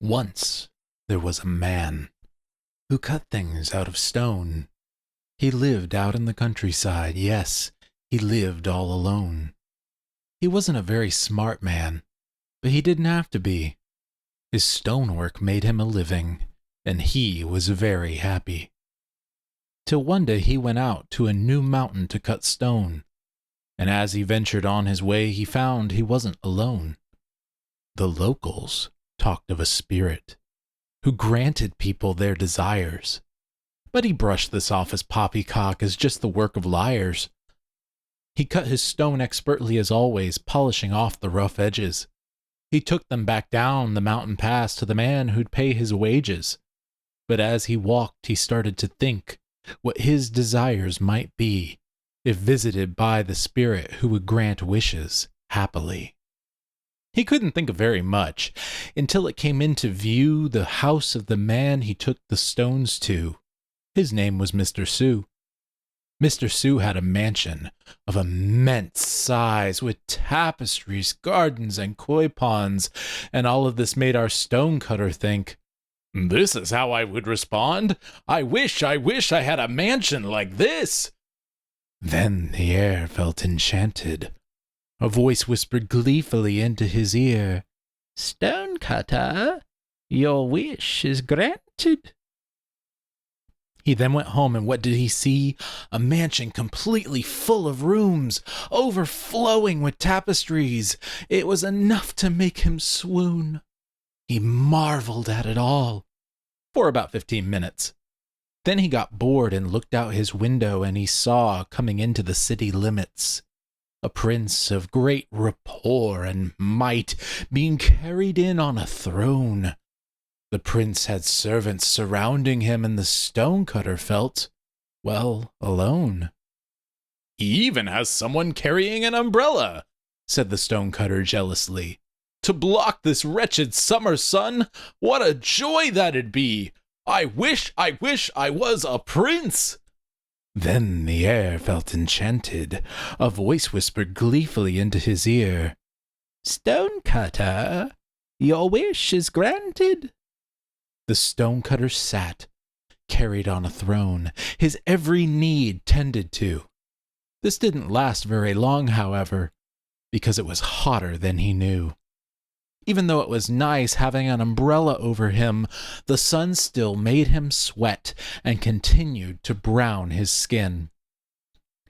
Once there was a man who cut things out of stone. He lived out in the countryside. Yes, he lived all alone. He wasn't a very smart man, but he didn't have to be. His stonework made him a living, and he was very happy. Till one day he went out to a new mountain to cut stone, and as he ventured on his way he found he wasn't alone. The locals talked of a spirit who granted people their desires, but he brushed this off as poppycock as just the work of liars. He cut his stone expertly as always, polishing off the rough edges. He took them back down the mountain pass to the man who'd pay his wages. But as he walked, he started to think what his desires might be if visited by the spirit who would grant wishes happily. He couldn't think of very much until it came into view the house of the man he took the stones to. His name was Mr. Sue. Mr. Sue had a mansion of immense size with tapestries, gardens, and koi ponds, and all of this made our stonecutter think, "This is how I would respond. I wish I had a mansion like this." Then the air felt enchanted. A voice whispered gleefully into his ear, "Stonecutter, your wish is granted." He then went home, and what did he see? A mansion completely full of rooms, overflowing with tapestries. It was enough to make him swoon. He marveled at it all for about 15 minutes. Then he got bored and looked out his window, and he saw, coming into the city limits, a prince of great rapport and might being carried in on a throne. The prince had servants surrounding him, and the stonecutter felt, well, alone. "He even has someone carrying an umbrella," said the stonecutter jealously, "to block this wretched summer sun. What a joy that'd be! I wish I was a prince." Then the air felt enchanted. A voice whispered gleefully into his ear, "Stonecutter, your wish is granted." The stonecutter sat, carried on a throne, his every need tended to. This didn't last very long, however, because it was hotter than he knew. Even though it was nice having an umbrella over him, the sun still made him sweat and continued to brown his skin.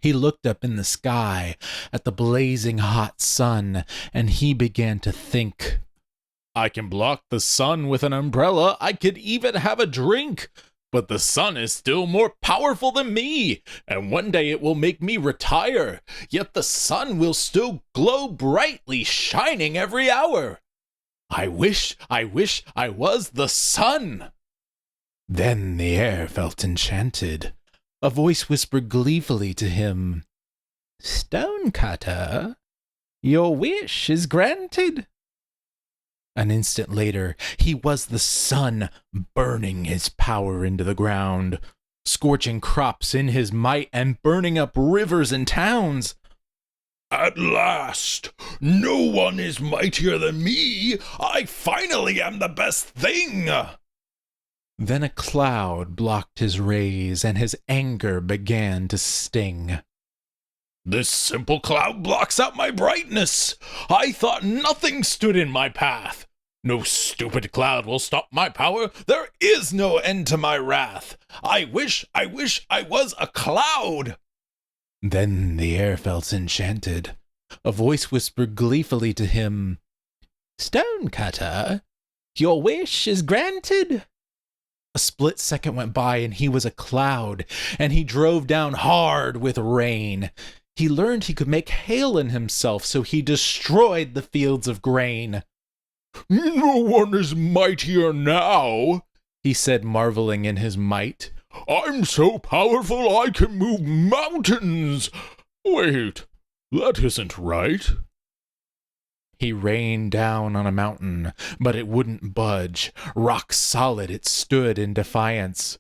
He looked up in the sky at the blazing hot sun, and he began to think, "I can block the sun with an umbrella. I could even have a drink. But the sun is still more powerful than me, and one day it will make me retire. Yet the sun will still glow brightly, shining every hour. I wish I was the sun." Then the air felt enchanted. A voice whispered gleefully to him, "Stonecutter, your wish is granted." An instant later, he was the sun, burning his power into the ground, scorching crops in his might and burning up rivers and towns. "At last! No one is mightier than me! I finally am the best thing!" Then a cloud blocked his rays, and his anger began to sting. "This simple cloud blocks out my brightness! I thought nothing stood in my path! No stupid cloud will stop my power! There is no end to my wrath! I wish I was a cloud!" Then the air felt enchanted. A voice whispered gleefully to him, "Stonecutter, your wish is granted." A split second went by, and he was a cloud, and he drove down hard with rain. He learned he could make hail in himself, so he destroyed the fields of grain. "No one is mightier now," he said, marveling in his might. "I'm so powerful I can move mountains. Wait, that isn't right." He rained down on a mountain, but it wouldn't budge. Rock solid it stood in defiance.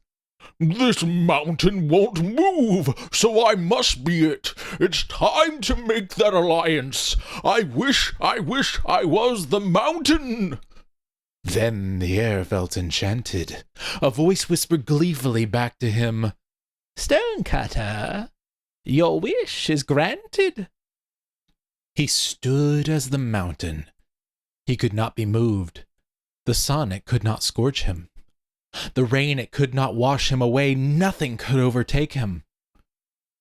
"This mountain won't move, so I must be it. It's time to make that alliance. I wish I was the mountain." Then the air felt enchanted. A voice whispered gleefully back to him, "Stonecutter, your wish is granted." He stood as the mountain. He could not be moved. The sun, it could not scorch him. The rain, it could not wash him away. Nothing could overtake him.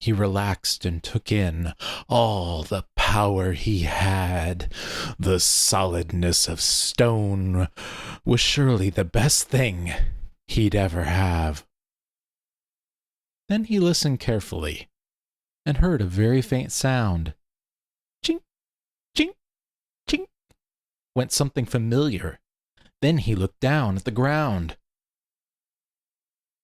He relaxed and took in all the power he had. The solidness of stone was surely the best thing he'd ever have. Then he listened carefully and heard a very faint sound. Chink, chink, chink, went something familiar. Then he looked down at the ground.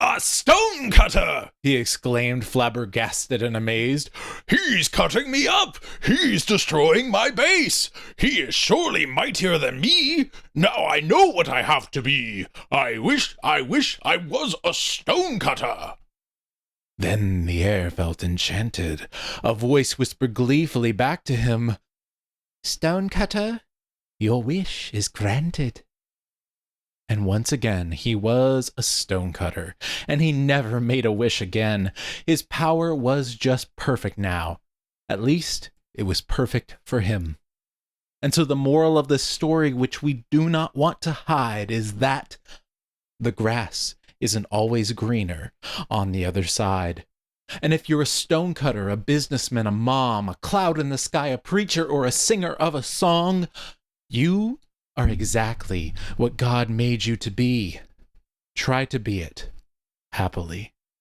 "A stonecutter!" he exclaimed, flabbergasted and amazed. "He's cutting me up! He's destroying my base! He is surely mightier than me! Now I know what I have to be! I wish I was a stonecutter!" Then the air felt enchanted. A voice whispered gleefully back to him, "Stonecutter, your wish is granted." And once again he was a stonecutter, and he never made a wish again. His power was just perfect now. At least it was perfect for him. And so the moral of this story, which we do not want to hide, is that the grass isn't always greener on the other side. And if you're a stonecutter, a businessman, a mom, a cloud in the sky, a preacher, or a singer of a song, you are exactly what God made you to be. Try to be it happily.